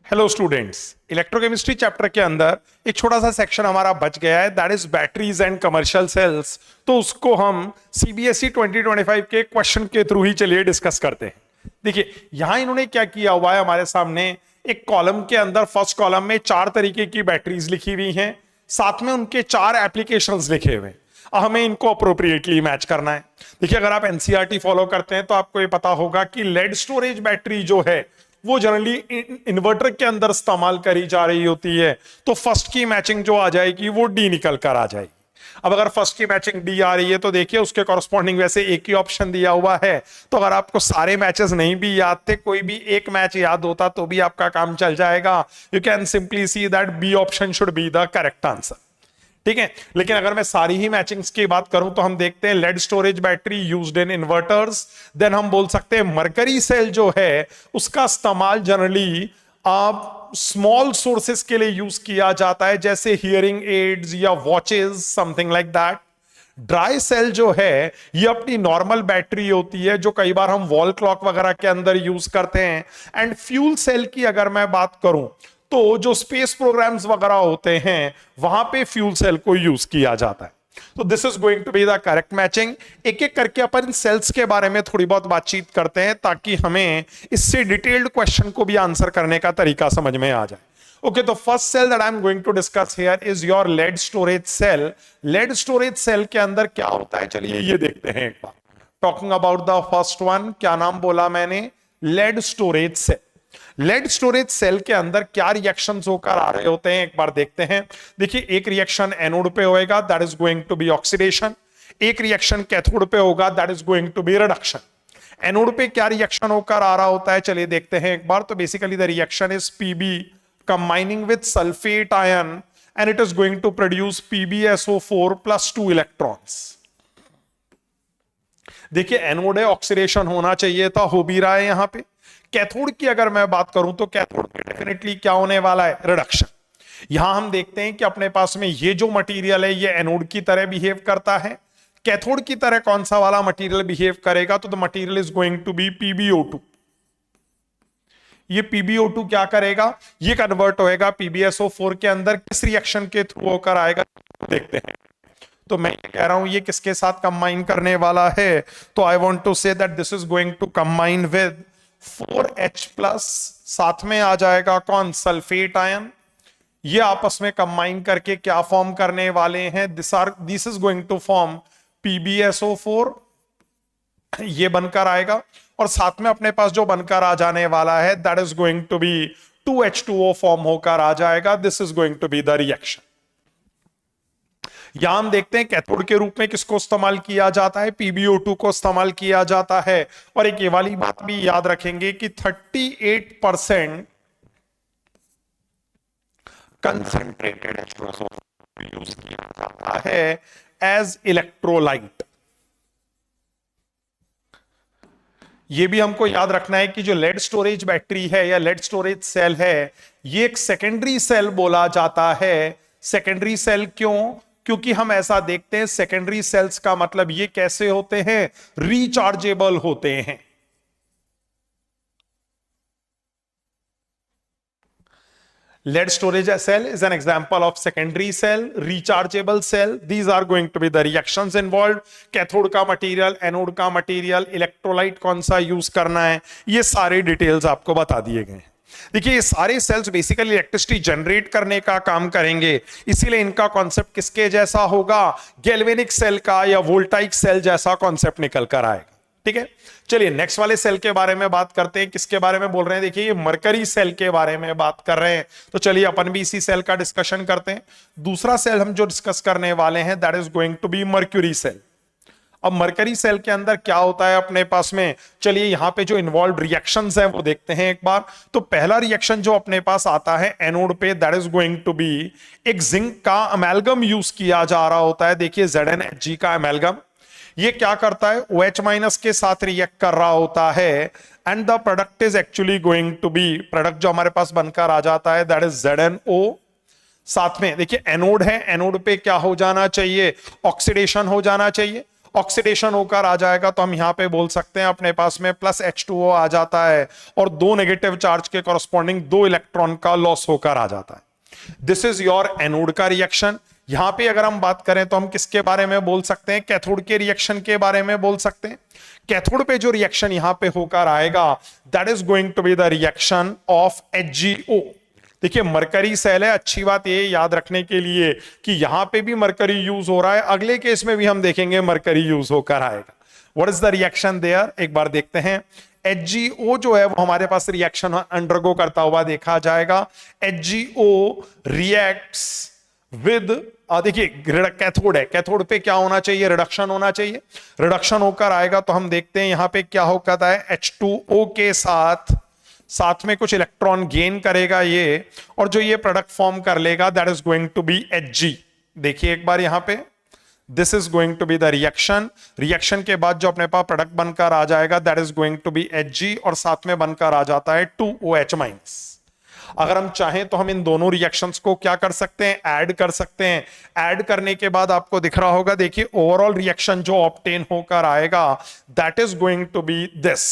Hello students, electrochemistry chapter के अंदर एक छोटा सा सेक्शन हमारा बच गया है, that is batteries and commercial cells. तो उसको हम सीबीएसई 2025 के क्वेश्चन के थ्रू ही चलिए डिस्कस करते हैं। देखिए यहां इन्होंने क्या किया हुआ है, हमारे सामने एक कॉलम के अंदर फर्स्ट कॉलम में 4 तरीके की बैटरीज लिखी हुई हैं, साथ में उनके 4 एप्लीकेशंस लिखे हुए हैं। हमें इनको अप्रोप्रिएटली मैच करना है। देखिए अगर आप एनसीईआरटी फॉलो करते हैं तो आपको ये पता होगा कि लेड स्टोरेज बैटरी जो है वो जनरली इन्वर्टर के अंदर इस्तेमाल करी जा रही होती है, तो फर्स्ट की मैचिंग जो आ जाएगी वो डी निकल कर आ जाएगी। अब अगर फर्स्ट की मैचिंग डी आ रही है तो देखिए उसके कॉरस्पॉन्डिंग वैसे एक ही ऑप्शन दिया हुआ है, तो अगर आपको सारे मैचेस नहीं भी याद थे, कोई भी एक मैच याद होता तो भी आपका काम चल जाएगा। You can simply see that B option should be the correct answer. ठीक है, लेकिन अगर मैं सारी ही मैचिंग्स की बात करूं तो हम देखते हैं lead storage battery used in inverters. Then हम बोल सकते हैं मरकरी सेल जो है उसका इस्तेमाल जनरली आप स्मॉल सोर्सेस के लिए यूज किया जाता है, जैसे हियरिंग एड्स या watches, something like that. Dry cell जो है ये अपनी नॉर्मल बैटरी होती है जो कई बार हम वॉल क्लॉक वगैरह के अंदर यूज करते हैं। एंड फ्यूल सेल की अगर मैं बात करूं तो जो स्पेस प्रोग्राम्स वगैरह होते हैं वहां पे फ्यूल सेल को यूज किया जाता है। तो this is going to be the correct matching. एक एक करके अपन सेल्स के बारे में थोड़ी बहुत बातचीत करते हैं ताकि हमें इससे डिटेल्ड क्वेश्चन को भी आंसर करने का तरीका समझ में आ जाए। ओके, तो first cell that I am going to discuss here is your lead storage cell. Lead storage cell के अंदर क्या होता है, चलिए ये देखते हैं एक बार। Talking about the first one, क्या नाम बोला मैंने, lead storage cell. Lead storage cell के अंदर क्या रिएक्शंस होकर आ रहे होते हैं एक बार देखते हैं। देखिए एक रिएक्शन एनोड पे होएगा, that is going to be oxidation. एक रिएक्शन कैथोड पे होगा, that is going to be reduction. Anode पे क्या रिएक्शन होकर आ रहा होता है, चलिए देखते हैं एक बार। तो basically the reaction is PB combining with sulphate ion and it is going to produce PbSO4 plus 2 electrons. देखिए एनोड है, ऑक्सीडेशन होना चाहिए था, हो भी रहा है यहां पे। कैथोड की अगर मैं बात करूं तो कैथोड पे डेफिनेटली क्या होने वाला है, रिडक्शन। यहां हम देखते हैं कि अपने पास में ये जो मटेरियल है ये एनोड की तरह बिहेव करता है। कैथोड की तरह कौन सा वाला मटेरियल बिहेव करेगा, तो the material is going to be PbO2। ये PbO2 क्या करेगा, ये कन्वर्ट होएगा PbSO4 के अंदर। किस रिएक्शन के थ्रू होकर आएगा देखते हैं। तो मैं कह रहा हूं ये किसके साथ कंबाइन करने वाला है, तो I want to say that this is going to combine with 4H plus, साथ में आ जाएगा कौन, सल्फेट आयन। ये आपस में कंबाइन करके क्या फॉर्म करने वाले हैं, this is going to form PbSO4। ये बनकर आएगा और साथ में अपने पास जो बनकर आ जाने वाला है that is going to be 2H2O form होकर आ जाएगा। This is going to be the reaction. यहां हम देखते हैं कैथोड के रूप में किसको इस्तेमाल किया जाता है, PbO2 को इस्तेमाल किया जाता है। और एक ये वाली बात भी याद रखेंगे कि 38% कंसंट्रेटेड H2SO यूज किया जाता है एज इलेक्ट्रोलाइट। ये भी हमको याद रखना है कि जो लेड स्टोरेज बैटरी है या लेड स्टोरेज सेल है ये एक सेकेंडरी सेल बोला जाता है। सेकेंडरी सेल क्यों, क्योंकि हम ऐसा देखते हैं सेकेंडरी सेल्स का मतलब ये कैसे होते हैं, रिचार्जेबल होते हैं। Lead storage cell is an example of secondary cell, rechargeable cell. These are going to be the reactions involved. Cathode का मटेरियल, एनोड का मटेरियल, इलेक्ट्रोलाइट कौन सा यूज करना है, ये सारे डिटेल्स आपको बता दिए गए हैं। देखिए ये सारे सेल्स बेसिकली इलेक्ट्रिसिटी जनरेट करने का काम करेंगे, इसीलिए इनका कॉन्सेप्ट किसके जैसा होगा, गैल्वेनिक सेल का या वोल्टाइक सेल जैसा कॉन्सेप्ट निकल कर आएगा। ठीक है, चलिए नेक्स्ट वाले सेल के बारे में बात करते हैं। किसके बारे में बोल रहे हैं, देखिए ये मरकरी सेल के बारे में बात कर रहे हैं। तो चलिए अपन भी इसी सेल का डिस्कशन करते हैं। दूसरा सेल हम जो डिस्कस करने वाले हैं that is going to be mercury cell. अब मरकरी सेल के अंदर क्या होता है अपने पास में, चलिए यहां पे जो इन्वॉल्व रिएक्शंस हैं वो देखते हैं एक बार। तो पहला रिएक्शन जो अपने पास आता है एनोड पे that is going to be एक जिंक का अमेल्गम यूज किया जा रहा होता है। देखिए ZnHg का अमेल्गम, ये क्या करता है, OH माइनस के साथ रिएक्ट कर रहा होता है and the product is actually going to be, product जो हमारे पास बनकर आ जाता है दैट इज ZnO। साथ में देखिए एनोड है, एनोड पे क्या हो जाना चाहिए, ऑक्सीडेशन हो जाना चाहिए। ऑक्सीडेशन होकर आ जाएगा तो हम यहां पे बोल सकते हैं अपने पास में प्लस H2O आ जाता है और दो नेगेटिव चार्ज के कॉरस्पॉन्डिंग दो इलेक्ट्रॉन का लॉस होकर आ जाता है। दिस इज योर एनोड का रिएक्शन। यहां पे अगर हम बात करें तो हम किसके बारे में बोल सकते हैं? कैथोड के रिएक्शन के बारे में बोल सकते हैं। कैथोड पे जो रिएक्शन यहां पे होकर आएगा that is going to be the reaction of HgO। देखिए मरकरी सेल है, अच्छी बात ये याद रखने के लिए कि यहां पे भी मरकरी यूज हो रहा है, अगले केस में भी हम देखेंगे मरकरी यूज होकर आएगा। What is the reaction there, एक बार देखते हैं। HgO जो है वो हमारे पास रिएक्शन अंडरगो करता हुआ देखा जाएगा। HgO रिएक्ट्स विद, देखिए कैथोड है, कैथोड पे क्या होना चाहिए? रिडक्शन होना चाहिए। रिडक्शन होकर आएगा तो हम देखते हैं यहां पे क्या होता है, H2O के साथ में कुछ इलेक्ट्रॉन गेन करेगा ये, और जो ये प्रोडक्ट फॉर्म कर लेगा that is going to be Hg। देखिए एक बार यहां पे this is going to be the reaction. Reaction के बाद जो अपने पास प्रोडक्ट बनकर आ जाएगा that is going to be Hg, और साथ में बनकर आ जाता है 2OH-। अगर हम चाहें तो हम इन दोनों रिएक्शंस को क्या कर सकते हैं? ऐड कर सकते हैं। ऐड करने के बाद आपको दिख रहा होगा, देखिए ओवरऑल रिएक्शन जो ऑब्टेन होकर आएगा that is going to be this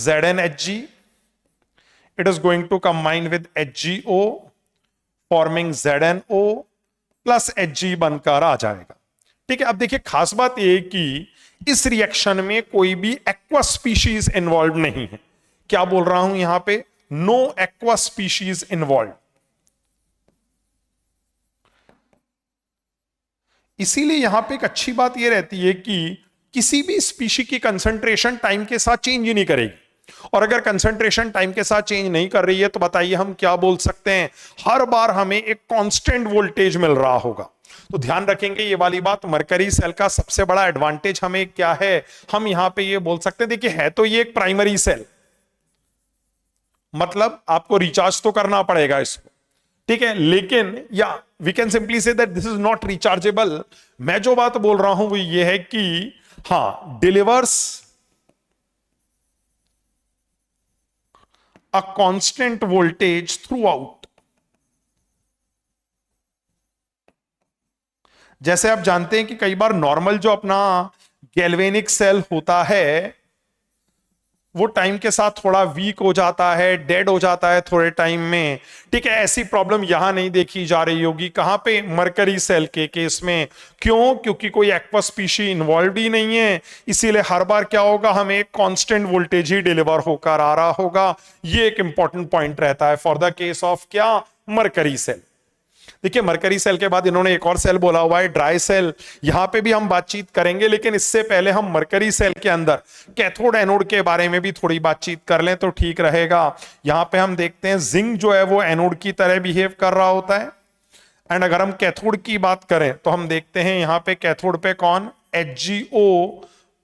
ZnHg। It is going to combine with HgO forming ZnO plus Hg बनकर आ जाएगा। ठीक है, अब देखिए खास बात यह कि इस रिएक्शन में कोई भी एक्वा स्पीशीज इन्वॉल्व नहीं है। क्या बोल रहा हूं यहां पे? No aqua species involve. इसीलिए यहां पे एक अच्छी बात यह रहती है कि किसी भी स्पीशी की कंसंट्रेशन टाइम के साथ चेंज ही नहीं करेगी, और अगर कंसंट्रेशन टाइम के साथ चेंज नहीं कर रही है तो बताइए हम क्या बोल सकते हैं? हर बार हमें एक कांस्टेंट वोल्टेज मिल रहा होगा। तो ध्यान रखेंगे ये वाली बात। मरकरी सेल का सबसे बड़ा एडवांटेज हमें क्या है? हम यहां पे ये बोल सकते हैं, देखिए है तो ये एक प्राइमरी सेल, मतलब आपको रिचार्ज तो करना पड़ेगा इसको, ठीक है, लेकिन या we can simply say that this is not rechargeable. मैं जो बात बोल रहा हूं वो ये है कि हां, delivers a constant voltage throughout। जैसे आप जानते हैं कि कई बार नॉर्मल जो अपना गैल्वेनिक सेल होता है वो टाइम के साथ थोड़ा वीक हो जाता है, डेड हो जाता है थोड़े टाइम में। ठीक है, ऐसी प्रॉब्लम यहां नहीं देखी जा रही होगी। कहां पे? मरकरी सेल के केस में। क्यों? क्योंकि कोई एक्वा स्पीशी इन्वॉल्व ही नहीं है, इसीलिए हर बार क्या होगा, हमें एक कांस्टेंट वोल्टेज ही डिलीवर होकर आ रहा होगा। ये एक इंपॉर्टेंट पॉइंट रहता है फॉर द केस ऑफ क्या? Mercury cell. देखिए मरकरी सेल के बाद इन्होंने एक और सेल बोला हुआ है ड्राई सेल, यहां पे भी हम बातचीत करेंगे, लेकिन इससे पहले हम मरकरी सेल के अंदर कैथोड एनोड के बारे में भी थोड़ी बातचीत कर लें तो ठीक रहेगा। यहां पे हम देखते हैं जिंक जो है वो एनोड की तरह बिहेव कर रहा होता है, एंड अगर हम कैथोड की बात करें तो हम देखते हैं यहां पे कैथोड पे कौन? HgO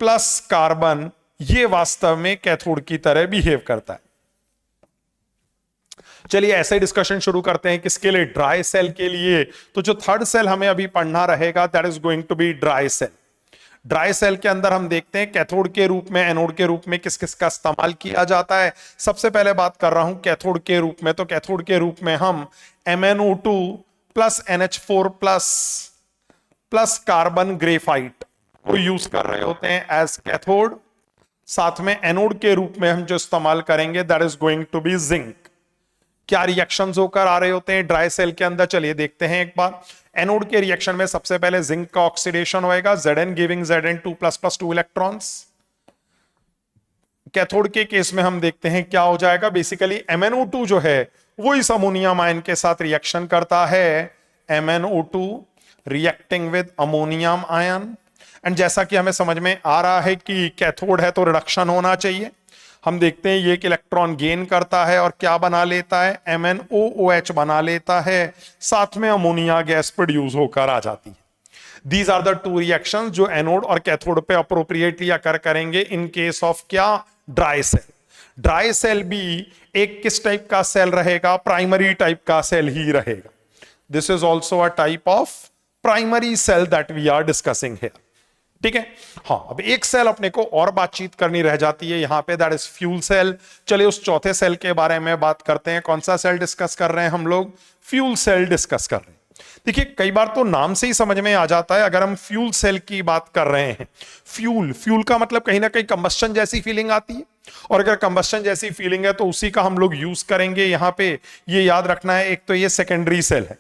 प्लस कार्बन, ये वास्तव में कैथोड की तरह बिहेव करता है। चलिए ऐसे डिस्कशन शुरू करते हैं। किसके लिए? ड्राई सेल के लिए। तो जो थर्ड सेल हमें अभी पढ़ना रहेगा that is going to be dry cell. Dry cell के अंदर हम देखते हैं कैथोड के रूप में, एनोड के रूप में किस किस का इस्तेमाल किया जाता है। सबसे पहले बात कर रहा हूं कैथोड के रूप में, तो कैथोड के रूप में हम MnO2 plus NH4 plus carbon graphite को यूज कर रहे होते हैं एज कैथोड। साथ में एनोड के रूप में हम जो इस्तेमाल करेंगे that is going to be zinc. क्या रिएक्शंस होकर आ रहे होते हैं ड्राई सेल के अंदर? चलिए देखते हैं एक बार। एनोड के रिएक्शन में सबसे पहले जिंक का ऑक्सीडेशन होएगा, Zn giving Zn2 plus 2 electrons. Cathode के केस में हम देखते हैं क्या हो जाएगा, बेसिकली MnO2 जो है वो इस अमोनियम आयन के साथ रिएक्शन करता है, MnO2 reacting with ammonium ion. And जैसा कि हमें समझ में आ रहा है कि कैथोड है तो रिडक्शन होना चाहिए। हम देखते हैं ये एक इलेक्ट्रॉन गेन करता है और क्या बना लेता है? MnOOH बना लेता है, साथ में अमोनिया गैस प्रोड्यूस होकर आ जाती है। These are the two reactions जो एनोड और कैथोड पे अप्रोप्रिएटली अकर करेंगे इन केस ऑफ क्या? Dry cell. ड्राई सेल भी एक किस टाइप का सेल रहेगा? प्राइमरी टाइप का सेल ही रहेगा। This is also a type of primary cell that we are discussing here. ठीक है, हाँ, अब एक सेल अपने को और बातचीत करनी रह जाती है यहां पे, दैट इज फ्यूल सेल। चलिए उस चौथे सेल के बारे में बात करते हैं। कौन सा सेल डिस्कस कर रहे हैं हम लोग? फ्यूल सेल डिस्कस कर रहे हैं। देखिए कई बार तो नाम से ही समझ में आ जाता है, अगर हम फ्यूल सेल की बात कर रहे हैं, फ्यूल फ्यूल का मतलब कहीं ना कहीं कंबस्टन जैसी फीलिंग आती है, और अगर कंबस्टन जैसी फीलिंग है तो उसी का हम लोग यूज करेंगे यहां पे। ये याद रखना है, एक तो ये सेकेंडरी सेल है,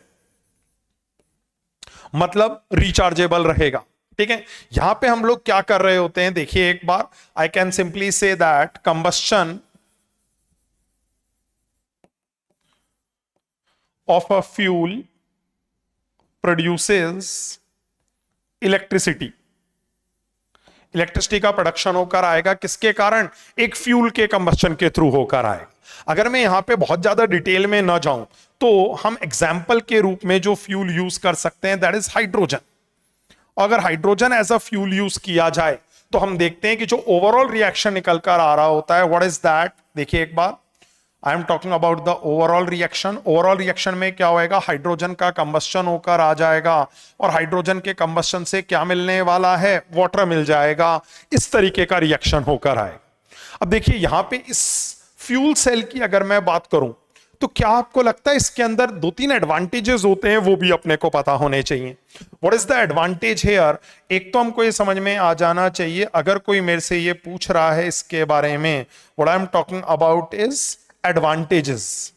मतलब रिचार्जेबल रहेगा। ठीक है, यहां पे हम लोग क्या कर रहे होते हैं, देखिए एक बार, I can simply say that combustion of a fuel produces electricity. Electricity का प्रोडक्शन होकर आएगा, किसके कारण? एक फ्यूल के कंबस्टन के थ्रू होकर आएगा। अगर मैं यहां पे बहुत ज्यादा डिटेल में ना जाऊं तो हम एग्जाम्पल के रूप में जो फ्यूल यूज कर सकते हैं दैट इज हाइड्रोजन। अगर hydrogen as a fuel use किया जाए तो हम देखते हैं कि जो ओवरऑल रिएक्शन निकल कर आ रहा होता है, व्हाट इज दैट? देखिए एक बार, I am talking about the overall reaction. Overall reaction में क्या होएगा? हाइड्रोजन का कंबस्टन होकर आ जाएगा, और हाइड्रोजन के कंबस्टन से क्या मिलने वाला है? वाटर मिल जाएगा। इस तरीके का रिएक्शन होकर आएगा। अब देखिए यहां पे इस फ्यूल सेल की अगर मैं बात करूं तो क्या आपको लगता है इसके अंदर दो तीन एडवांटेजेस होते हैं, वो भी अपने को पता होने चाहिए। What is the advantage here? एक तो हमको ये समझ में आ जाना चाहिए, अगर कोई मेरे से ये पूछ रहा है इसके बारे में, what I am talking about is advantages.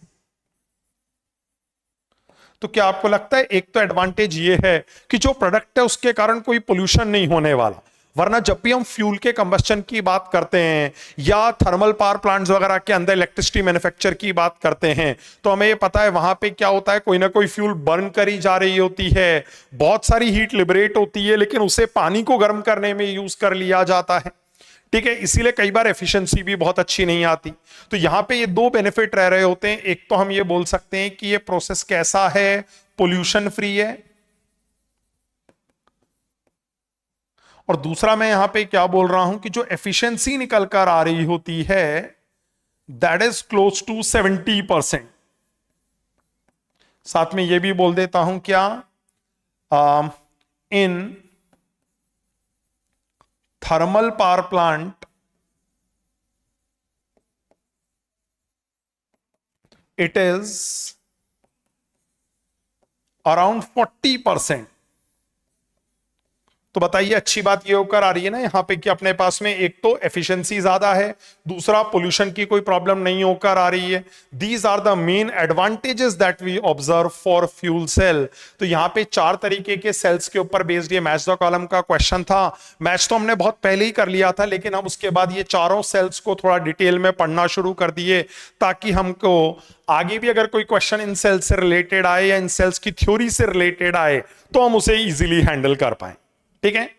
तो क्या आपको लगता है एक तो एडवांटेज ये है कि जो प्रोडक्ट है उसके कारण कोई पोल्यूशन नहीं होने वाला, वरना जब भी हम फ्यूल के कंबस्टन की बात करते हैं या थर्मल पावर प्लांट्स वगैरह के अंदर इलेक्ट्रिसिटी मैन्युफैक्चर की बात करते हैं तो हमें ये पता है वहां पे क्या होता है, कोई ना कोई फ्यूल बर्न करी जा रही होती है, बहुत सारी हीट लिबरेट होती है, लेकिन उसे पानी को गर्म करने में यूज कर लिया जाता है। ठीक है, इसीलिए कई बार एफिशिएंसी भी बहुत अच्छी नहीं आती। तो यहां पे ये दो बेनिफिट रह रहे होते हैं, एक तो हम ये बोल सकते हैं कि ये प्रोसेस कैसा है? पोल्यूशन फ्री है। और दूसरा मैं यहां पे क्या बोल रहा हूं कि जो एफिशिएंसी निकल कर आ रही होती है दैट इज क्लोज टू 70%। साथ में ये भी बोल देता हूं क्या, in thermal power plant it is around 40%। तो बताइए अच्छी बात ये होकर आ रही है ना यहां पे कि अपने पास में एक तो एफिशिएंसी ज्यादा है, दूसरा पोल्यूशन की कोई प्रॉब्लम नहीं होकर आ रही है। These are the main advantages that we observe for fuel cell. तो यहां पे चार तरीके के सेल्स के ऊपर बेस्ड ये मैच द कॉलम का क्वेश्चन था। मैच तो हमने बहुत पहले ही कर लिया था, लेकिन हम उसके बाद ये चारों सेल्स को थोड़ा डिटेल में पढ़ना शुरू कर दिए ताकि हमको आगे भी अगर कोई क्वेश्चन इन सेल्स से रिलेटेड आए या इन सेल्स की थ्योरी से रिलेटेड आए तो हम उसे इजीली हैंडल कर पाए। ठीक है,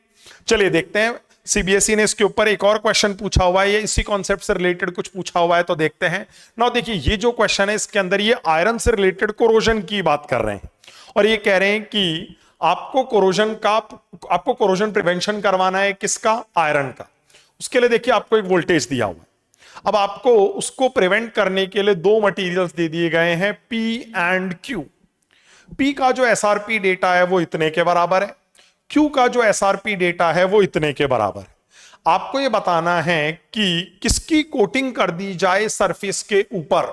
चलिए देखते हैं। सीबीएसई ने इसके ऊपर एक और क्वेश्चन पूछा हुआ है, ये इसी कॉन्सेप्ट से रिलेटेड कुछ पूछा हुआ है, तो देखते हैं ना। देखिए ये जो क्वेश्चन है इसके अंदर ये आयरन से रिलेटेड कोरोजन की बात कर रहे हैं, और ये कह रहे हैं कि आपको कोरोजन प्रिवेंशन करवाना है, किसका? आयरन का। उसके लिए देखिए आपको एक वोल्टेज दिया हुआ है, अब आपको उसको प्रिवेंट करने के लिए दो मटेरियल्स दे दिए गए हैं, पी एंड क्यू। पी का जो एसआरपी डेटा है वो इतने के बराबर है, क्यू का जो एसआरपी डेटा है वो इतने के बराबर है। आपको यह बताना है कि किसकी कोटिंग कर दी जाए सरफेस के ऊपर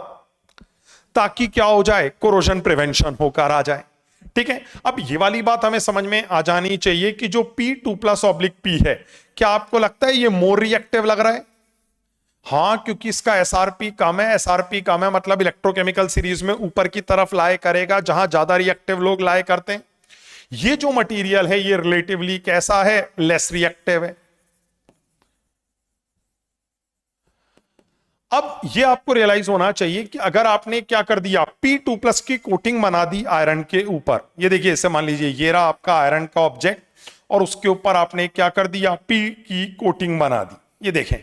ताकि क्या हो जाए? कोरोजन प्रिवेंशन होकर आ जाए। ठीक है, अब ये वाली बात हमें समझ में आ जानी चाहिए कि जो P2+/P है, क्या आपको लगता है ये मोर रिएक्टिव लग रहा है? हां, क्योंकि इसका एसआरपी कम है। एसआरपी कम है मतलब इलेक्ट्रोकेमिकल सीरीज में ऊपर की तरफ लाए करेगा, जहां ज्यादा रिएक्टिव लोग लाए करते हैं। ये जो मटेरियल है ये रिलेटिवली कैसा है? लेस रिएक्टिव है। अब ये आपको रियलाइज होना चाहिए कि अगर आपने क्या कर दिया, P2+ की कोटिंग बना दी आयरन के ऊपर, ये देखिए इसे मान लीजिए ये रहा आपका आयरन का ऑब्जेक्ट, और उसके ऊपर आपने क्या कर दिया? P की कोटिंग बना दी। ये देखें,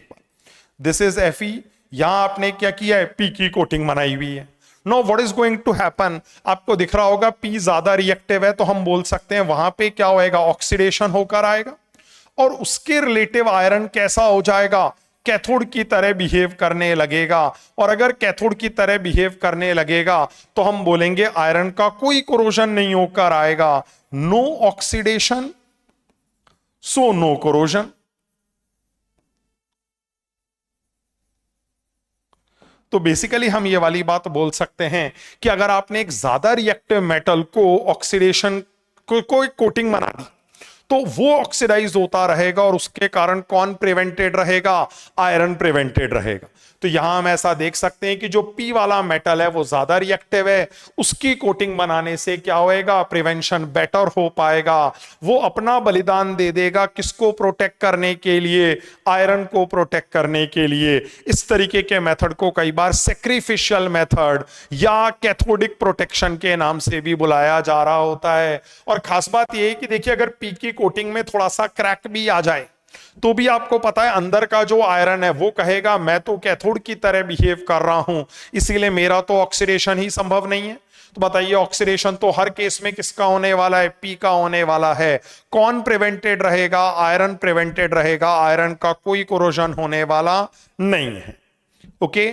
दिस इज Fe, यहां आपने क्या किया है? P की कोटिंग बनाई हुई है। No what is going to happen, आपको दिख रहा होगा P ज्यादा रिएक्टिव है, तो हम बोल सकते हैं वहां पे क्या होएगा? ऑक्सीडेशन होकर आएगा, और उसके रिलेटिव आयरन कैसा हो जाएगा? कैथोड की तरह बिहेव करने लगेगा। और अगर कैथोड की तरह बिहेव करने लगेगा तो हम बोलेंगे आयरन का कोई कोरोजन नहीं होकर आएगा। No oxidation, so no corrosion. तो बेसिकली हम ये वाली बात बोल सकते हैं कि अगर आपने एक ज्यादा रिएक्टिव मेटल को ऑक्सीडेशन को एक कोटिंग बना दी तो वो ऑक्सीडाइज होता रहेगा और उसके कारण कौन प्रिवेंटेड रहेगा? आयरन प्रिवेंटेड रहेगा। तो यहां हम ऐसा देख सकते हैं कि जो पी वाला मेटल है वो ज्यादा रिएक्टिव है, उसकी कोटिंग बनाने से क्या होएगा? प्रिवेंशन बेटर हो पाएगा। वो अपना बलिदान दे देगा किसको प्रोटेक्ट करने के लिए? आयरन को प्रोटेक्ट करने के लिए। इस तरीके के मेथड को कई बार सेक्रीफिशियल मेथड या कैथोडिक प्रोटेक्शन के नाम से भी बुलाया जा रहा होता है। और खास बात यह है कि देखिए, अगर पी की कोटिंग में थोड़ा सा क्रैक भी आ जाए तो भी आपको पता है अंदर का जो आयरन है वो कहेगा मैं तो कैथोड की तरह बिहेव कर रहा हूं, इसीलिए मेरा तो ऑक्सीडेशन ही संभव नहीं है। तो बताइए, ऑक्सीडेशन तो हर केस में किसका होने वाला है? पी का होने वाला है। कौन प्रिवेंटेड रहेगा? आयरन प्रिवेंटेड रहेगा। आयरन का कोई कोरोजन होने वाला नहीं है। Okay,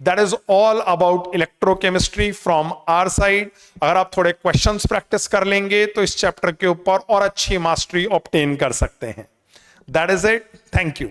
that is all about electrochemistry from our side. अगर आप थोड़े क्वेश्चंस प्रैक्टिस कर लेंगे तो इस चैप्टर के ऊपर और अच्छी मास्टरी ऑब्टेन कर सकते हैं। That is it. Thank you.